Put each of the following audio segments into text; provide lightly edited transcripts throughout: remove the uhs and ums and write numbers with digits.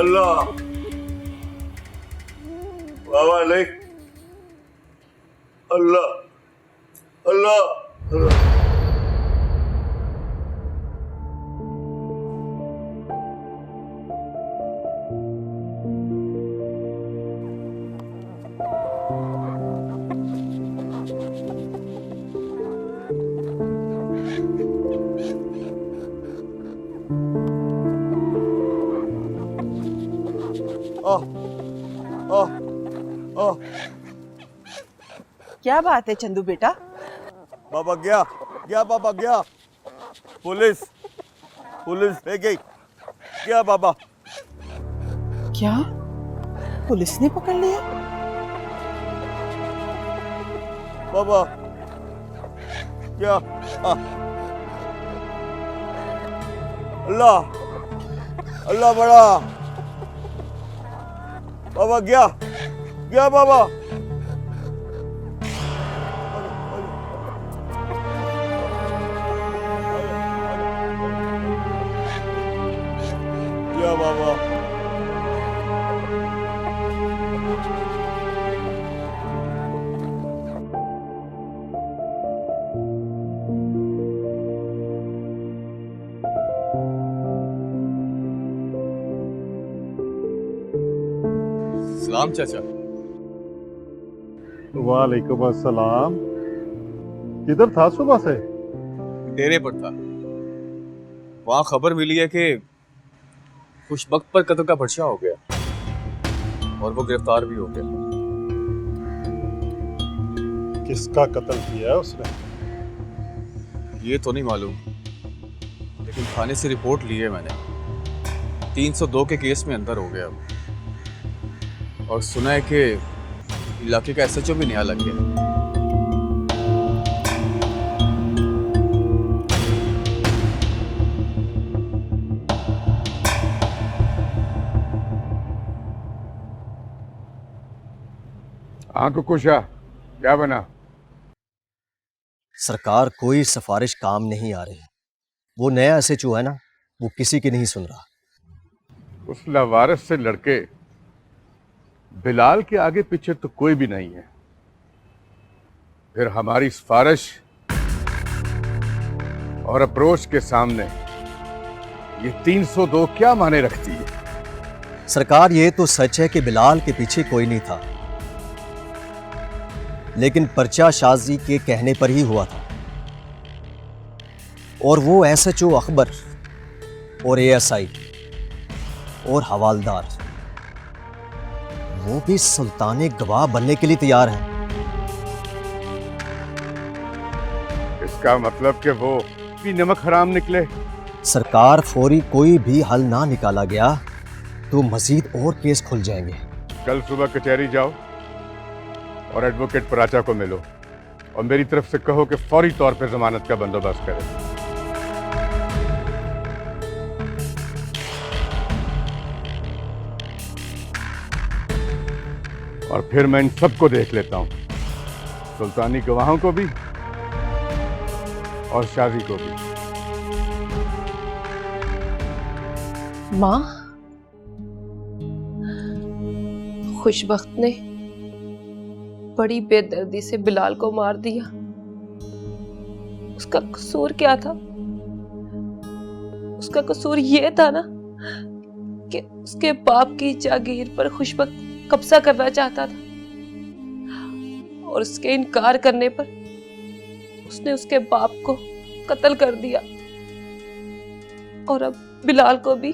अल्लाह, बाबा नहीं, अल्लाह अल्लाह अल्लाह। क्या बात है चंदू बेटा? बाबा गया गया, बाबा गया, पुलिस पुलिस ले गई, गया बाबा। क्या पुलिस ने पकड़ लिया? बाबा क्या? अल्लाह अल्लाह बड़ा, बाबा गया गया बाबा। गया बाबा। सलाम चाचा। वालेकुम अस्सलाम। किधर था सुबह से? डेरे पर था। वहां खबर मिली है कि खुशबख्त पर कत्ल का पर्चा हो गया और वो गिरफ्तार भी हो गया। किसका कत्ल किया है उसने? ये तो नहीं मालूम, लेकिन थाने से रिपोर्ट ली है मैंने। 302 के केस में अंदर हो गया और सुना है कि इलाके का एसएचओ भी नया लग गया। हाँ तो कुशा, क्या बना? सरकार कोई सिफारिश काम नहीं आ रही। वो नया एसएचओ है ना, वो किसी की नहीं सुन रहा। उस लावारिस से लड़के बिलाल के आगे पीछे तो कोई भी नहीं है। फिर हमारी सिफारिश और अप्रोच के सामने ये 302 क्या माने रखती है? सरकार, ये तो सच है कि बिलाल के पीछे कोई नहीं था, लेकिन पर्चा शाजी के कहने पर ही हुआ था। और वो एसएचओ अकबर और एएसआई और हवालदार, वो भी सुल्ताने गवाह बनने के लिए तैयार हैं। इसका मतलब कि वो भी नमक हराम निकले। सरकार, फौरी कोई भी हल ना निकाला गया तो मजीद और केस खुल जाएंगे। कल सुबह कचहरी जाओ और एडवोकेट पराचा को मिलो और मेरी तरफ से कहो कि फौरी तौर पर जमानत का बंदोबस्त करें। और फिर मैं इन सबको देख लेता हूं, सुल्तानी गवाहों को भी और शादी को भी। माँ, खुशबख्त ने बड़ी बेदर्दी से बिलाल को मार दिया। उसका कसूर क्या था? उसका कसूर ये था ना कि उसके बाप की जागीर पर खुशबख्त कब्जा करना चाहता था और उसके इनकार करने पर उसने उसके बाप को कत्ल कर दिया और अब बिलाल को भी।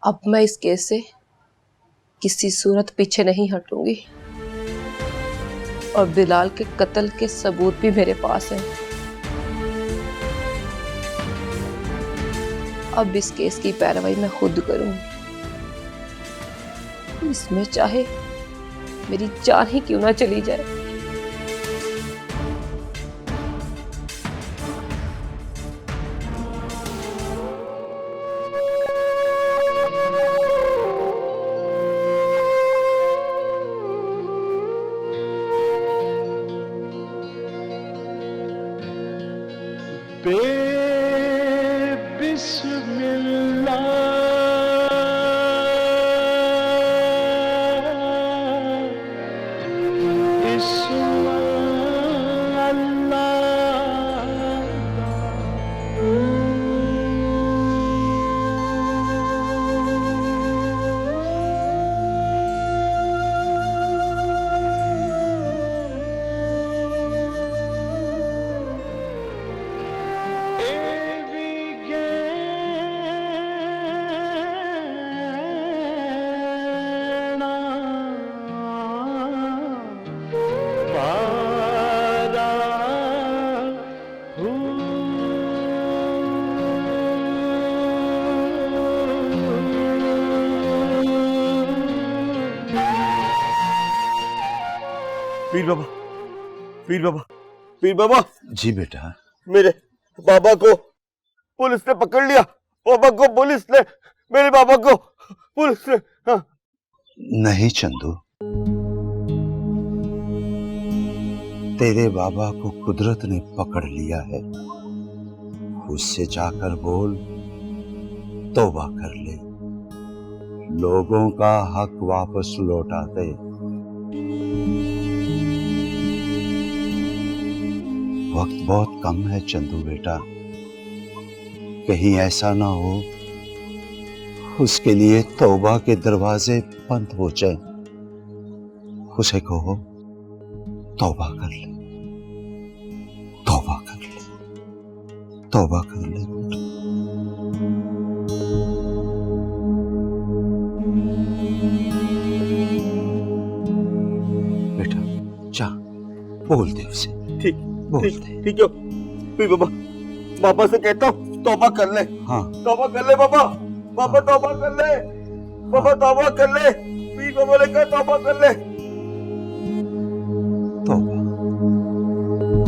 अब मैं इस केस से किसी सूरत पीछे नहीं हटूंगी और बिलाल के कत्ल के सबूत भी मेरे पास हैं। अब इस केस की पैरवी मैं खुद करूंगी, इसमें चाहे मेरी जान ही क्यों ना चली जाए। बेबिस्मिल्लाह पीर बाबा, पीर बाबा, पीर बाबा, जी बेटा। मेरे बाबा को पुलिस ने पकड़ लिया। बाबा को पुलिस ने, मेरे बाबा को पुलिस ने। हाँ। नहीं चंदू, तेरे बाबा को कुदरत ने पकड़ लिया है। उससे जाकर बोल, तौबा कर ले, लोगों का हक वापस लौटा दे। वक्त बहुत कम है चंदू बेटा, कहीं ऐसा ना हो उसके लिए तौबा के दरवाजे बंद हो जाए। उसे कहो तौबा कर ले, तौबा कर ले, तौबा कर ले। बेटा जा, बोल दे उसे। ठीक, बोल ठीक, दे। ठीक है पीर बाबा, बाबा से कहता हूँ तौबा कर ले। हाँ तौबा कर ले बाबा, बाबा तौबा कर ले, बाबा तौबा कर ले, पीर बाबा ने कहा तौबा कर ले। तौबा,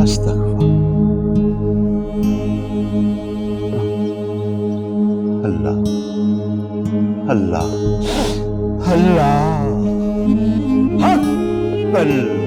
अस्तगफुर। अल्लाह अल्लाह अल्लाह अल्लाह।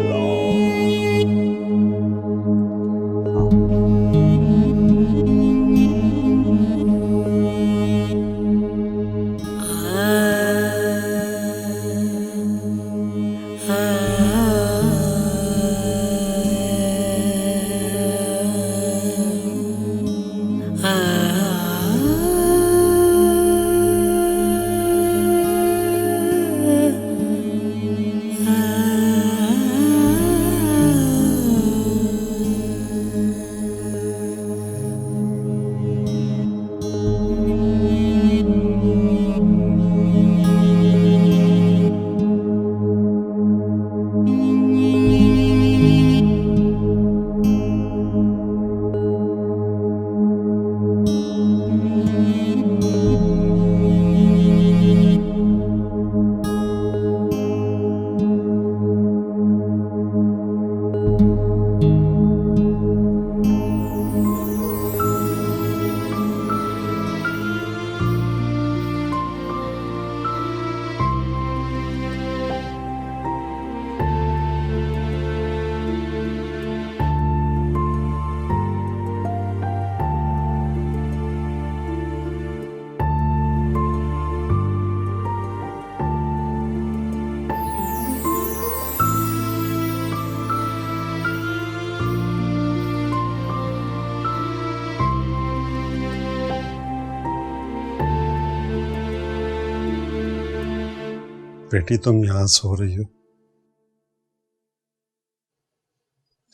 बेटी तुम यहाँ सो रही हो,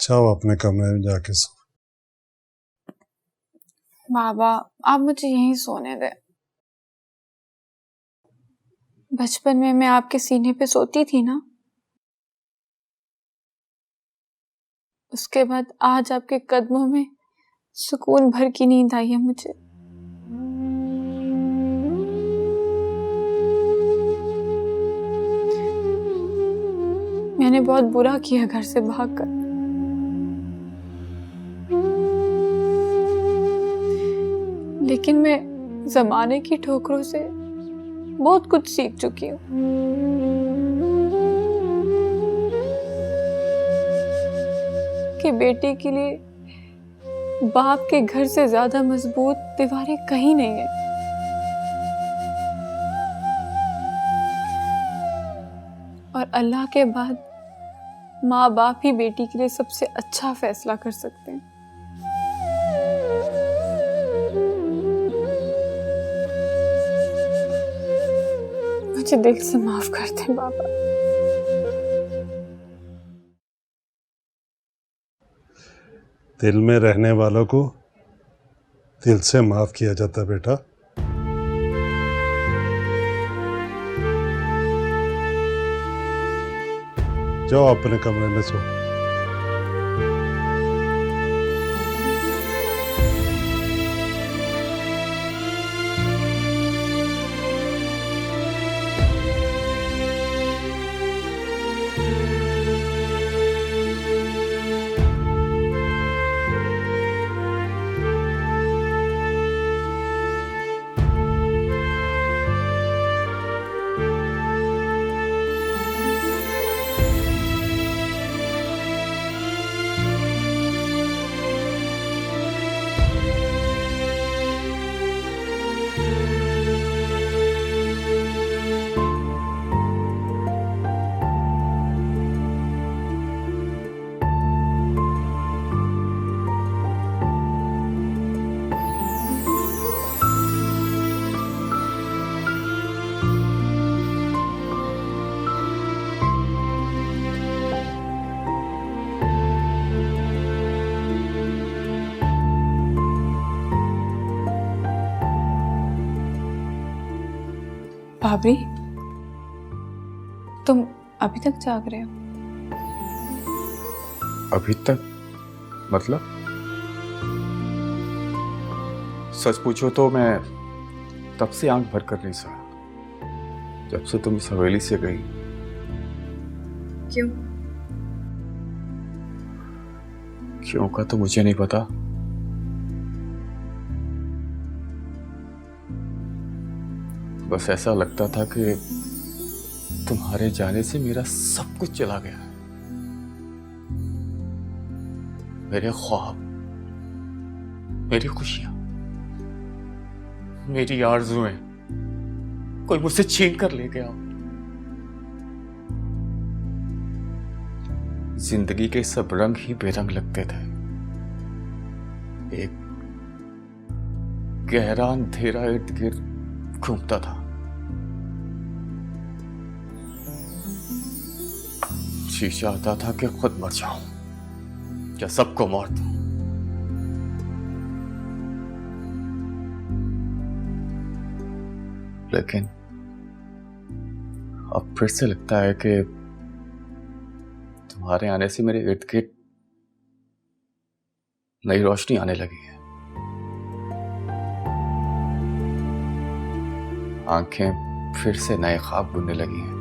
जाओ अपने कमरे में जाके सो। बाबा आप मुझे यहीं सोने दे। बचपन में मैं आपके सीने पे सोती थी ना, उसके बाद आज आपके कदमों में सुकून भर की नींद आई है मुझे। मैंने बहुत बुरा किया घर से भागकर, लेकिन मैं जमाने की ठोकरों से बहुत कुछ सीख चुकी हूँ। कि बेटे के लिए बाप के घर से ज्यादा मजबूत दीवारें कहीं नहीं है। और अल्लाह के बाद माँ बाप ही बेटी के लिए सबसे अच्छा फैसला कर सकते हैं। मुझे दिल से माफ कर दें बाबा। दिल में रहने वालों को दिल से माफ किया जाता बेटा। जाओ अपने कमरे में सो। बाबरी, तुम अभी तक जाग रहे हो? अभी तक मतलब? सच पूछो तो मैं तब से आंख भर कर नहीं सका जब से तुम इस हवेली से गई। क्यों? क्यों का तो मुझे नहीं पता। बस ऐसा लगता था कि तुम्हारे जाने से मेरा सब कुछ चला गया। मेरे ख्वाब, मेरी खुशियां, मेरी आरज़ुएं कोई मुझसे छीन कर ले गया। जिंदगी के सब रंग ही बेरंग लगते थे। एक गहरा अंधेरा इर्द गिर्द घूमता था। जी चाहता था कि खुद मर जाऊं या सबको मार दूं। लेकिन अब फिर से लगता है कि तुम्हारे आने से मेरे इर्द गिर्द नई रोशनी आने लगी है। आंखें फिर से नए ख्वाब बुनने लगी हैं।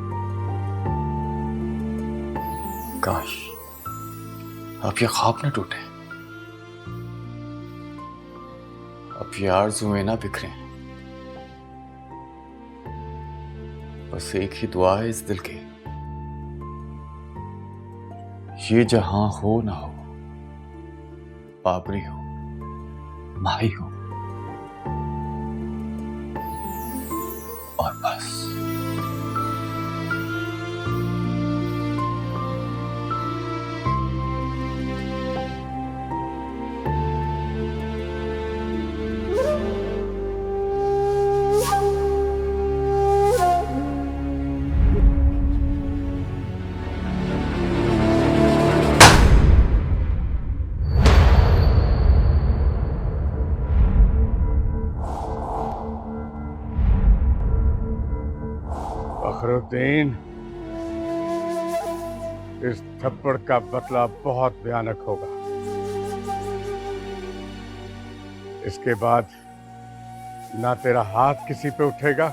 काश अब ये ख्वाब न टूटे, अब ये आरज़ुएं ना बिखरें। बस एक ही दुआ है इस दिल की, ये जहां हो ना हो, बाबरी हो, माही हो, और बस। फखरुद्दीन, इस थप्पड़ का बदला बहुत भयानक होगा। इसके बाद ना तेरा हाथ किसी पे उठेगा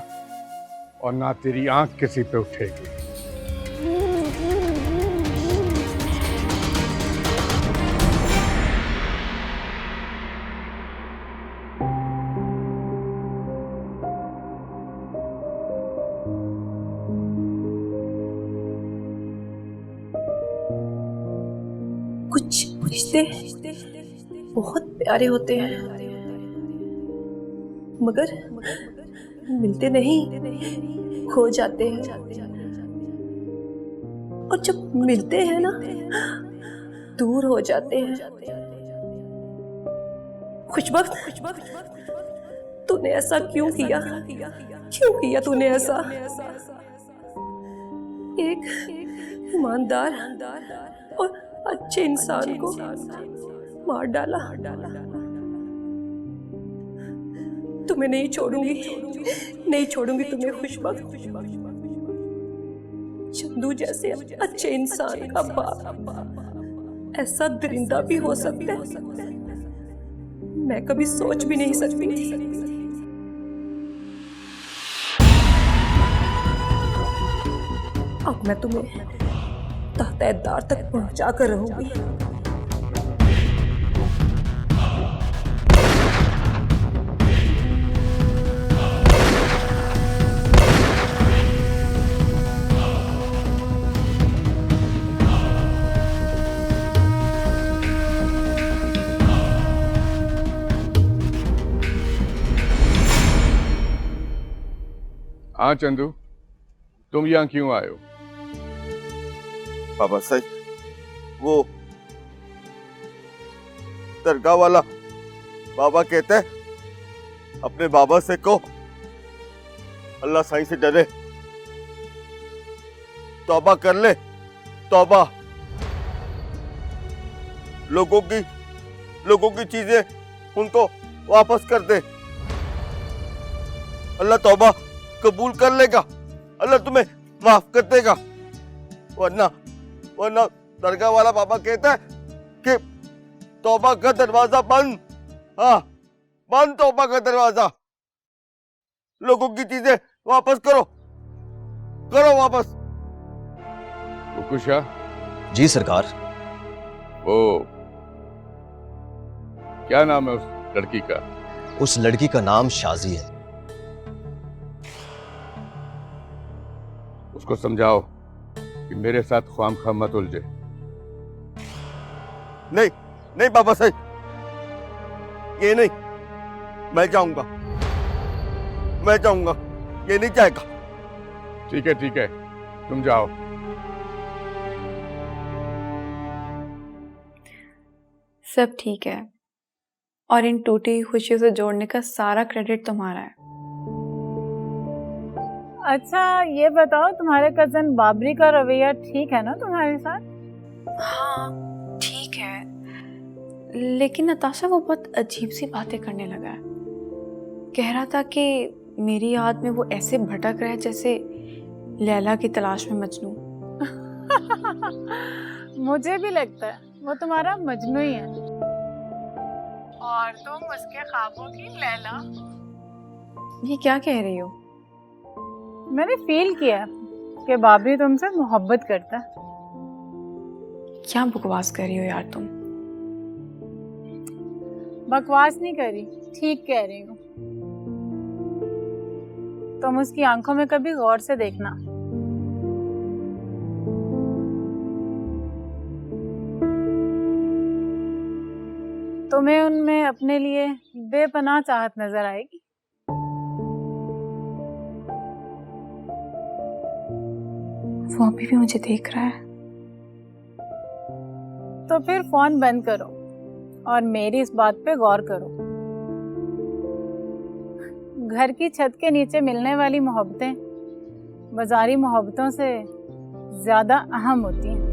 और ना तेरी आंख किसी पे उठेगी। कुछ रिश्ते बहुत प्यारे होते हैं, मगर मिलते नहीं, खो जाते हैं। और जब मिलते हैं ना, दूर हो जाते हैं। खुशबख्त, तूने ऐसा क्यों किया? क्यों किया तूने ऐसा? एक ईमानदार और अच्छे इंसान को मार डाला। तुम्हें नहीं छोड़ूंगी, नहीं छोड़ूंगी तुम्हें खुशबख्त। चंदू जैसे अच्छे इंसान का बाप ऐसा दरिंदा भी हो सकता है, मैं कभी सोच भी नहीं सकती थी। अब मैं तुम्हें तहत-ए-दार तक पहुंचा कर रहूंगी। हाँ चंदू, तुम यहाँ क्यों आए हो? बाबा सही, वो दरगाह वाला बाबा कहते हैं अपने बाबा से कहो अल्लाह साईं से डरे, तौबा कर ले, तौबा। लोगों की चीजें उनको वापस कर दे। अल्लाह तौबा कबूल कर लेगा, अल्लाह तुम्हें माफ कर देगा। वरना वरना दरगाह वाला बाबा कहता है कि तौबा का दरवाजा बंद। हाँ, बंद तौबा का दरवाजा। लोगों की चीजें वापस करो, करो वापस। कुशा, जी सरकार। वो क्या नाम है उस लड़की का? उस लड़की का नाम शाजी है। उसको समझाओ कि मेरे साथ ख्वामखा मत उलझे। नहीं नहीं बाबा साहब, ये नहीं, मैं जाऊंगा, मैं जाऊंगा, ये नहीं जाएगा। ठीक है, तुम जाओ। सब ठीक है, और इन टूटी हुई खुशियों से जोड़ने का सारा क्रेडिट तुम्हारा है। अच्छा ये बताओ, तुम्हारे कजन बाबरी का रवैया ठीक है ना तुम्हारे साथ? हाँ ठीक है, लेकिन नताशा वो बहुत अजीब सी बातें करने लगा है। कह रहा था कि मेरी याद में वो ऐसे भटक रहा है जैसे लैला की तलाश में मजनू। मुझे भी लगता है वो तुम्हारा मजनू ही है और तुम उसके ख्वाबों की लैला। ये क्या कह रही हो? मैंने फील किया कि बाबरी तुमसे मोहब्बत करता है। क्या बकवास कर रही हो यार तुम? बकवास नहीं करी, ठीक कह रही हूँ। तुम उसकी आंखों में कभी गौर से देखना। तुम्हें उनमें अपने लिए बेपनाह चाहत नजर आएगी। वो अभी भी मुझे देख रहा है। तो फिर फोन बंद करो और मेरी इस बात पे गौर करो। घर की छत के नीचे मिलने वाली मोहब्बतें बाजारी मोहब्बतों से ज्यादा अहम होती हैं।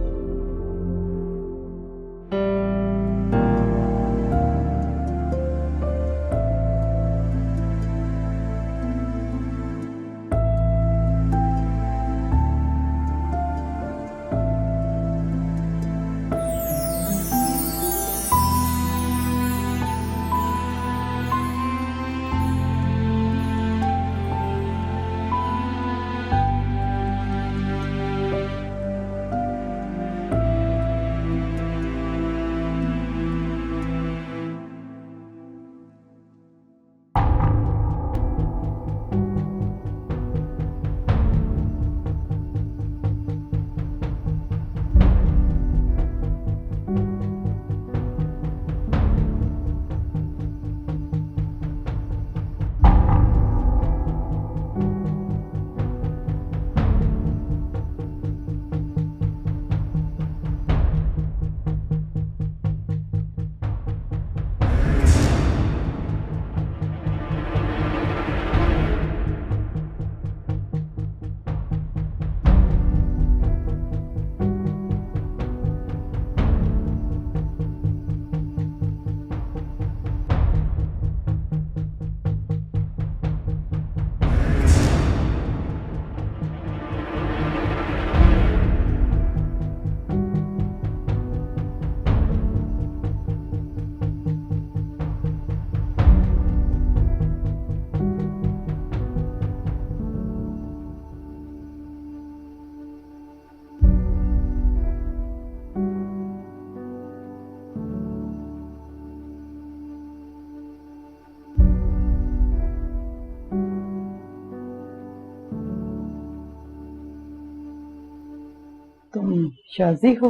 तुम शाजी हो?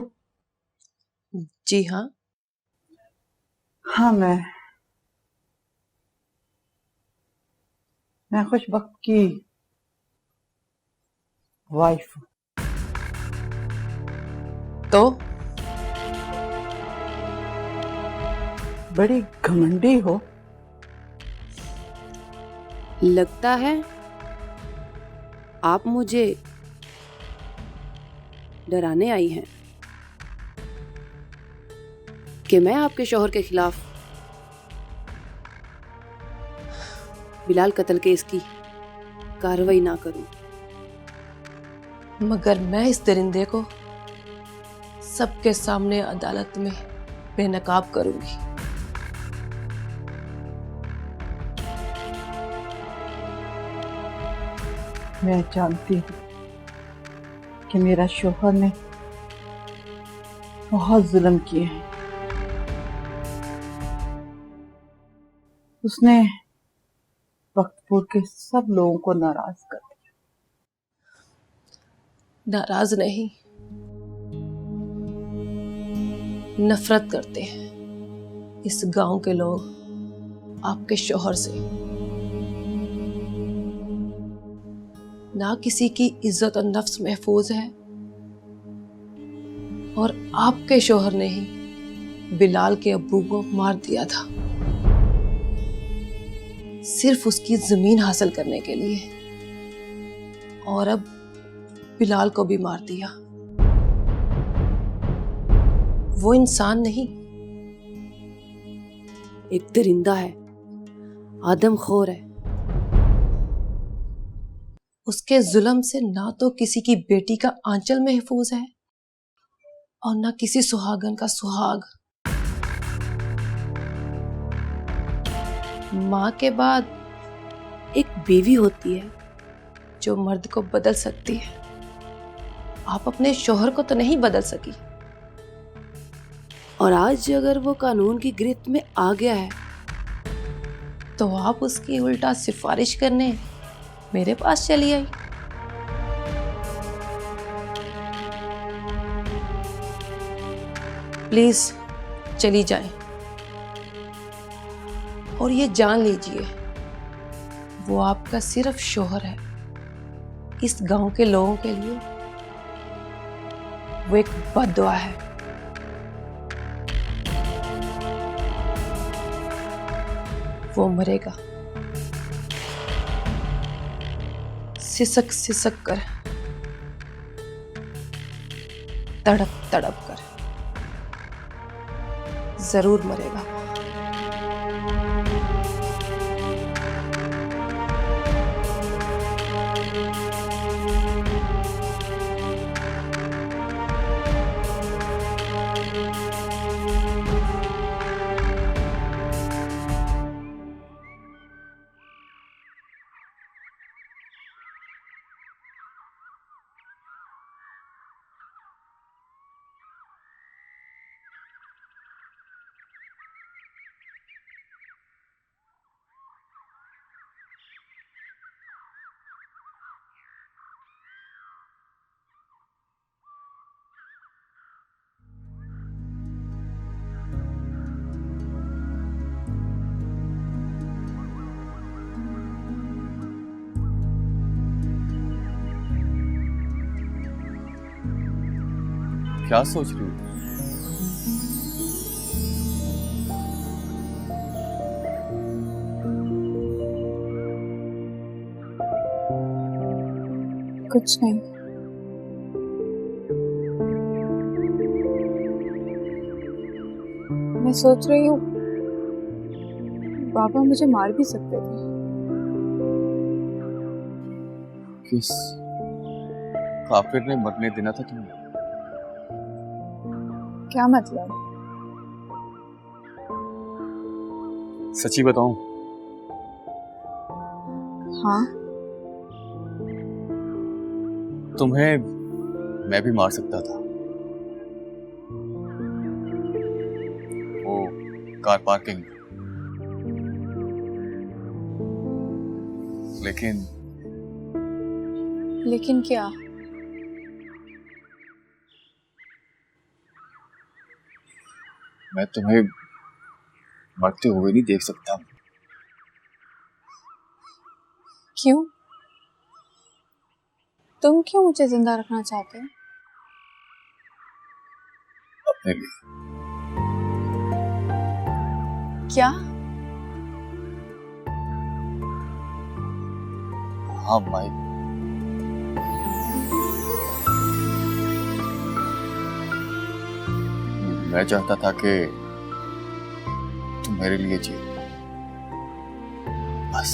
जी हाँ। हाँ, मैं खुशबख्त की वाइफ हूँ। तो बड़ी घमंडी हो। लगता है आप मुझे डराने आई हैं कि मैं आपके शौहर के खिलाफ बिलाल कत्ल केस की कार्रवाई ना करूं। मगर मैं इस दरिंदे को सबके सामने अदालत में बेनकाब करूंगी। मैं जानती हूँ कि मेरा शोहर ने बहुत जुल्म किए हैं। उसने वक्तपुर के सब लोगों को नाराज कर दिया। नाराज नहीं, नफरत करते हैं इस गांव के लोग आपके शौहर से। ना किसी की इज्जत और नफ्स महफूज है, और आपके शौहर ने ही बिलाल के अब्बू को मार दिया था, सिर्फ उसकी जमीन हासिल करने के लिए। और अब बिलाल को भी मार दिया। वो इंसान नहीं, एक दरिंदा है, आदमखोर है। उसके जुल्म से ना तो किसी की बेटी का आंचल महफूज है और ना किसी सुहागन का सुहाग। माँ के बाद एक बीवी होती है जो मर्द को बदल सकती है। आप अपने शौहर को तो नहीं बदल सकी। और आज अगर वो कानून की गिरफ्त में आ गया है तो आप उसकी उल्टा सिफारिश करने मेरे पास चली आई। प्लीज चली जाएं और ये जान लीजिए वो आपका सिर्फ शौहर है। इस गांव के लोगों के लिए वो एक बद्दुआ है। वो मरेगा सिसक सिसक कर, तड़प तड़प कर, जरूर मरेगा। क्या सोच रही हो? कुछ नहीं। मैं सोच रही हूँ बाबा मुझे मार भी सकते थे। किस काफिर ने मरने देना था तुम्हें? क्या मतलब? सच्ची बताऊं? हाँ। तुम्हें मैं भी मार सकता था। वो कार पार्किंग में। लेकिन क्या? मैं तुम्हें मरते हुए नहीं देख सकता। क्यों? तुम क्यों मुझे जिंदा रखना चाहते हो? अपने लिए। क्या? हाँ माई, मैं चाहता था कि तुम मेरे लिए जियो, बस।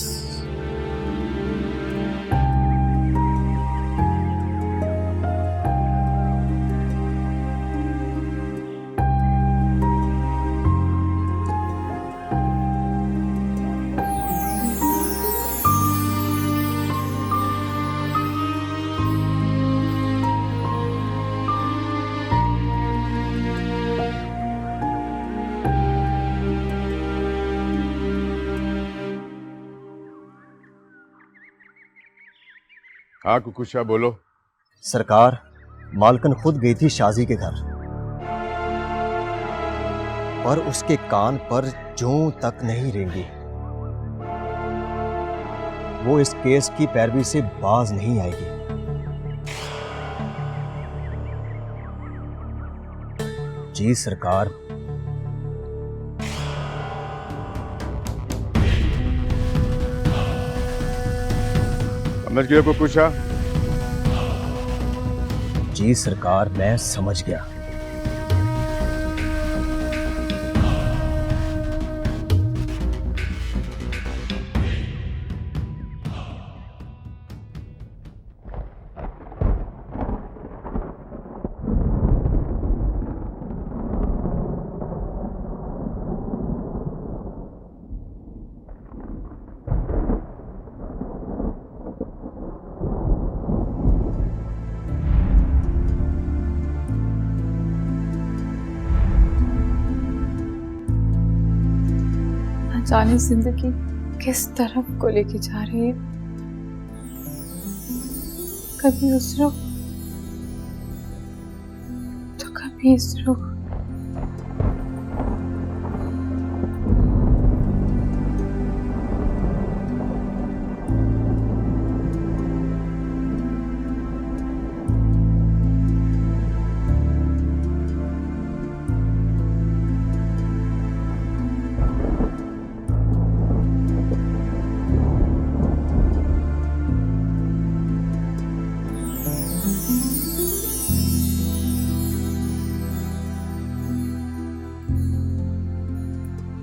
हाँ कुकुशा बोलो। सरकार, मालकन खुद गई थी शाजी के घर, पर उसके कान पर जूं तक नहीं रेंगी। वो इस केस की पैरवी से बाज नहीं आएगी। जी सरकार। समझ गए कुकुशा? जी सरकार, मैं समझ गया। जाने जिंदगी किस तरफ को लेके जा रही है। कभी उस रुख तो कभी इस रुख।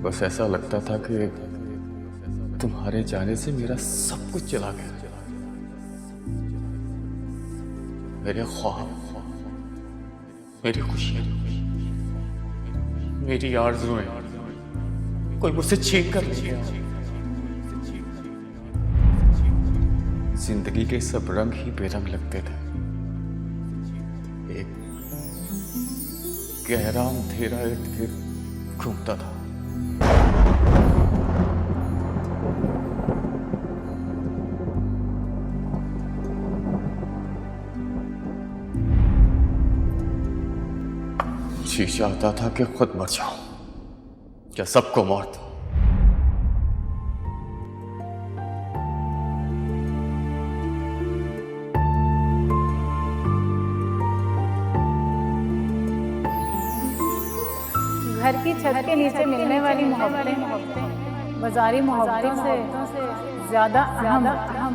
बस ऐसा लगता था कि तुम्हारे जाने से मेरा सब कुछ चला गया। मेरे ख्वाब, मेरी खुशियां, मेरी आरज़ुएं कोई मुझसे छीन कर ले गया। जिंदगी के सब रंग ही बेरंग लगते थे। एक गहरा अंधेरा इर्द गिर्द घूमता था। जी चाहता था कि खुद मर जाऊं या सबको मार दूं। घर की छत के नीचे मिलने वाली मोहब्बतें बाजारी मोहब्बतों से ज्यादा अहम होती हैं।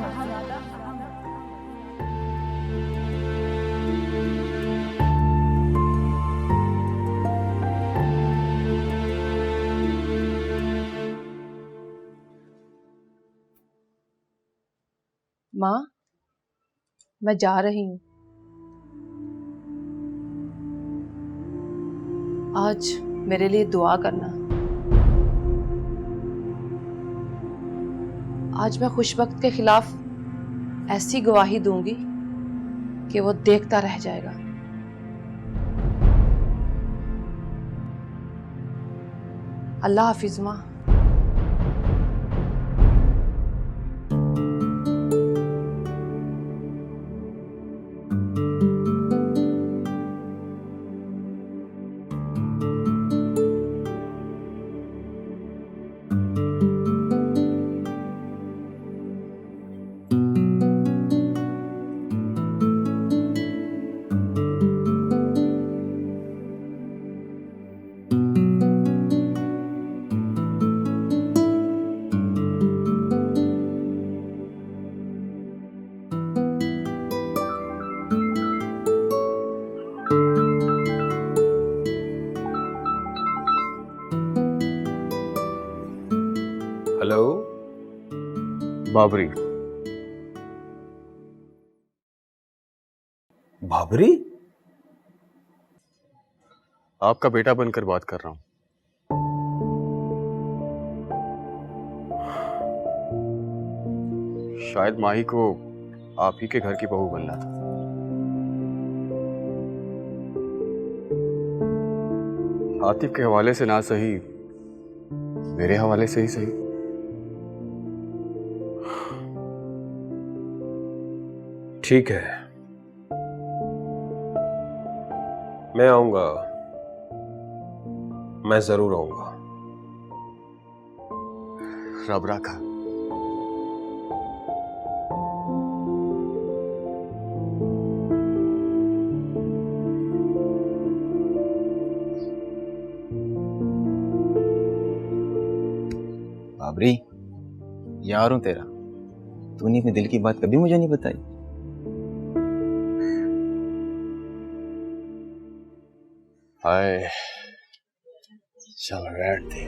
माँ, मैं जा रही हूँ। आज मेरे लिए दुआ करना। आज मैं खुशबख्त के खिलाफ ऐसी गवाही दूंगी कि वो देखता रह जाएगा। अल्लाह हाफिज माँ। हेलो बाबरी। बाबरी? आपका बेटा बनकर बात कर रहा हूं। शायद माही को आप ही के घर की बहू बनना था। आतिफ के हवाले से ना सही, मेरे हवाले से ही सही। ठीक है, मैं आऊंगा, मैं जरूर आऊंगा। रब रखा। बाबरी, यार हूं तेरा। तूने अपने दिल की बात कभी मुझे नहीं बताई। हाय, चल बैठ दे।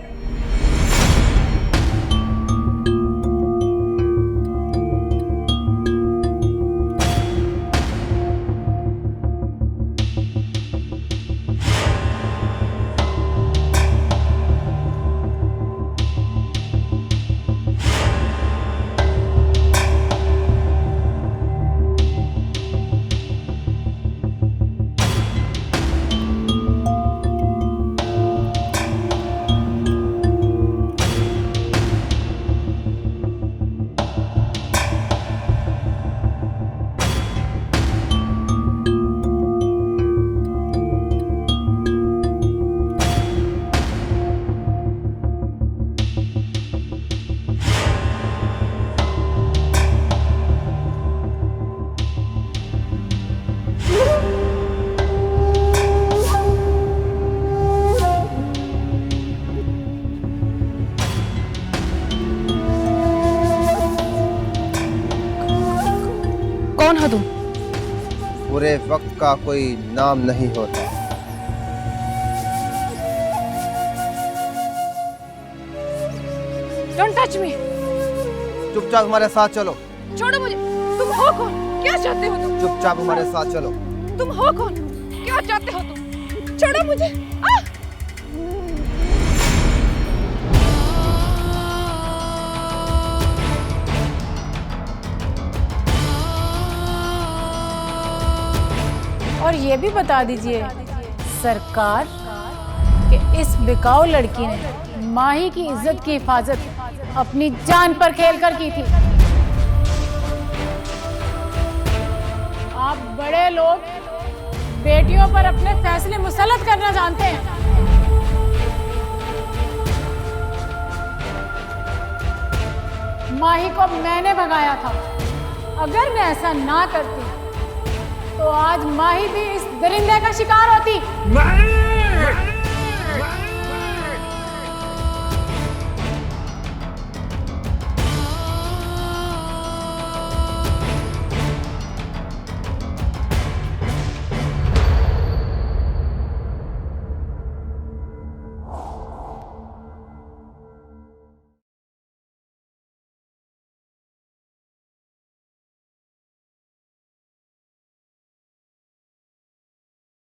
कौन हो तुम? पूरे वक्त का कोई नाम नहीं होता। Don't touch me! चुपचाप हमारे साथ चलो। छोड़ो मुझे। तुम हो कौन? क्या चाहते हो तुम? चुपचाप हमारे साथ चलो। तुम हो कौन? क्या चाहते हो तुम? छोड़ो मुझे। और ये भी बता दीजिए सरकार कि इस बिकाऊ लड़की ने माही की इज्जत की हिफाजत अपनी जान पर खेलकर की थी। आप बड़े लोग बेटियों पर अपने फैसले मुसल्लत करना जानते हैं। माही को मैंने भगाया था। अगर मैं ऐसा ना करती तो आज माही भी इस दरिंदे का शिकार होती। नहीं!